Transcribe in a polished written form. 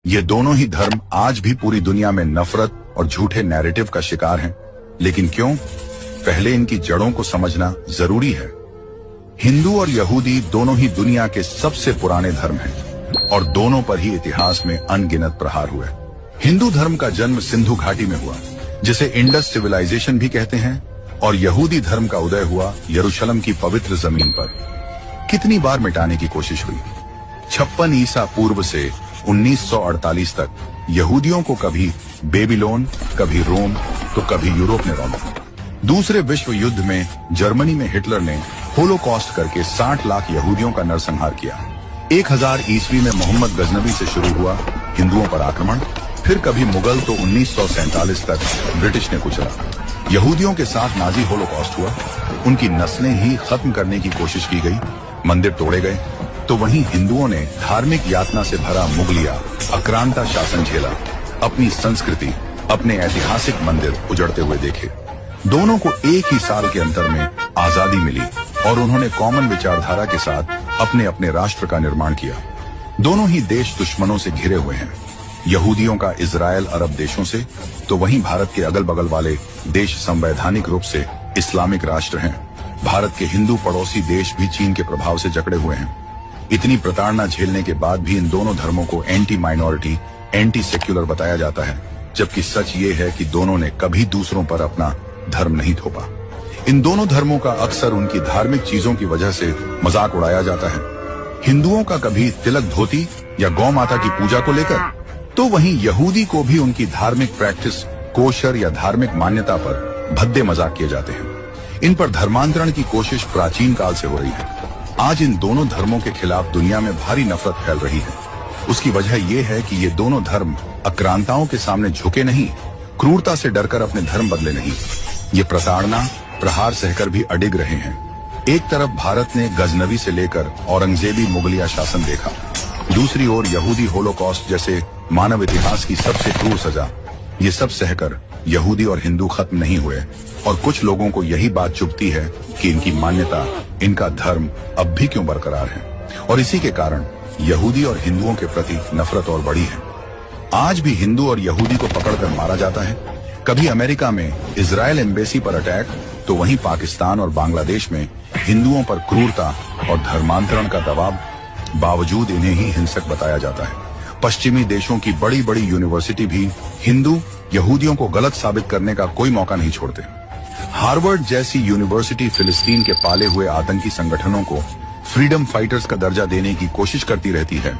ये दोनों ही धर्म आज भी पूरी दुनिया में नफरत और झूठे नैरेटिव का शिकार हैं। लेकिन क्यों? पहले इनकी जड़ों को समझना जरूरी है। हिंदू और यहूदी दोनों ही दुनिया के सबसे पुराने धर्म हैं और दोनों पर ही इतिहास में अनगिनत प्रहार हुए। हिंदू धर्म का जन्म सिंधु घाटी में हुआ, जिसे इंडस सिविलाइजेशन भी कहते हैं, और यहूदी धर्म का उदय हुआ यरूशलेम की पवित्र जमीन पर। कितनी बार मिटाने की कोशिश हुई। 56 ईसा पूर्व से 1948 तक यहूदियों को कभी बेबीलोन, कभी रोम, तो कभी यूरोप ने रौंदा। दूसरे विश्व युद्ध में जर्मनी में हिटलर ने होलोकॉस्ट करके 60 लाख यहूदियों का नरसंहार किया। 1000 ईस्वी में मोहम्मद गजनवी से शुरू हुआ हिंदुओं पर आक्रमण, फिर कभी मुगल, तो 1947 तक ब्रिटिश ने कुचला। यहूदियों के साथ नाजी होलोकॉस्ट हुआ, उनकी नस्लें ही खत्म करने की कोशिश की गई, मंदिर तोड़े गए। तो वहीं हिंदुओं ने धार्मिक यातना से भरा मुगलिया आक्रांता शासन झेला, अपनी संस्कृति, अपने ऐतिहासिक मंदिर उजड़ते हुए देखे। दोनों को एक ही साल के अंतर में आजादी मिली और उन्होंने कॉमन विचारधारा के साथ अपने अपने राष्ट्र का निर्माण किया। दोनों ही देश दुश्मनों से घिरे हुए हैं, यहूदियों का इजराइल अरब देशों से, तो वहीं भारत के अगल बगल वाले देश संवैधानिक रूप से इस्लामिक राष्ट्र हैं। भारत के हिंदू पड़ोसी देश भी चीन के प्रभाव से जकड़े हुए हैं। इतनी प्रताड़ना झेलने के बाद भी इन दोनों धर्मों को एंटी माइनॉरिटी, एंटी सेक्युलर बताया जाता है, जबकि सच ये है कि दोनों ने कभी दूसरों पर अपना धर्म नहीं थोपा। इन दोनों धर्मों का अक्सर उनकी धार्मिक चीजों की वजह से मजाक उड़ाया जाता है। हिंदुओं का कभी तिलक धोती या गौ माता की पूजा को लेकर, तो वहीं यहूदी को भी उनकी धार्मिक प्रैक्टिस, कोशर या धार्मिक मान्यता पर भद्दे मजाक किए जाते हैं। इन पर धर्मांतरण की कोशिश प्राचीन काल से हो रही है। आज इन दोनों धर्मों के खिलाफ दुनिया में भारी नफरत फैल रही है। उसकी वजह यह है कि ये दोनों धर्म आक्रांताओं के सामने झुके नहीं, क्रूरता से डरकर अपने धर्म बदले नहीं। ये प्रताड़ना, प्रहार सहकर भी अडिग रहे हैं। एक तरफ भारत ने गजनवी से लेकर औरंगजेबी मुगलिया शासन देखा, दूसरी ओर यहूदी होलोकॉस्ट जैसे मानव इतिहास की सबसे क्रूर सजा। ये सब सहकर यहूदी और हिंदू खत्म नहीं हुए, और कुछ लोगों को यही बात चुभती है कि इनकी मान्यता, इनका धर्म अब भी क्यों बरकरार है, और इसी के कारण यहूदी और हिंदुओं के प्रति नफरत और बढ़ी है। आज भी हिंदू और यहूदी को पकड़कर मारा जाता है। कभी अमेरिका में इजराइल एम्बेसी पर अटैक, तो वहीं पाकिस्तान और बांग्लादेश में हिंदुओं पर क्रूरता और धर्मांतरण का दबाव, बावजूद इन्हें ही हिंसक बताया जाता है। पश्चिमी देशों की बड़ी बड़ी यूनिवर्सिटी भी हिंदू यहूदियों को गलत साबित करने का कोई मौका नहीं छोड़ते। हार्वर्ड जैसी यूनिवर्सिटी फिलिस्तीन के पाले हुए आतंकी संगठनों को फ्रीडम फाइटर्स का दर्जा देने की कोशिश करती रहती है।